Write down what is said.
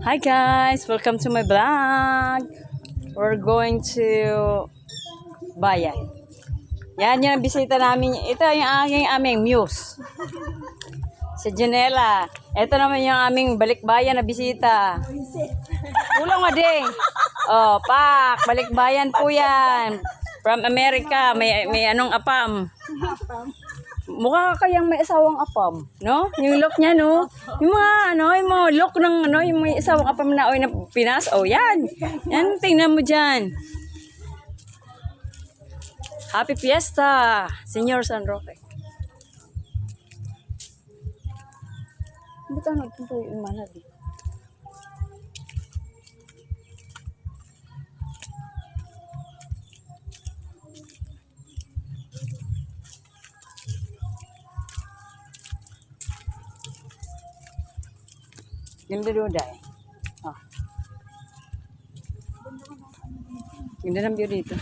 Hi guys! Welcome to my vlog. We're going to Bayan. Yan yung bisita namin. Ito yung aming muse. Si Janela. Ito naman yung aming balikbayan na bisita. Kulang nga ding. Oh, pak. Balikbayan po yan. From America. May anong apam. Mukha kayang may asawang apam, no? Yung look niya, no? Yung mga, yung mga look ng, yung may asawang apam na, na Pinas. Oh, yan. Yan, tingnan mo dyan. Happy Fiesta, Señor San Roque. Ba't ano, ito yung manad eh? Ganda doon dahil. Oh. Ganda ng view dito.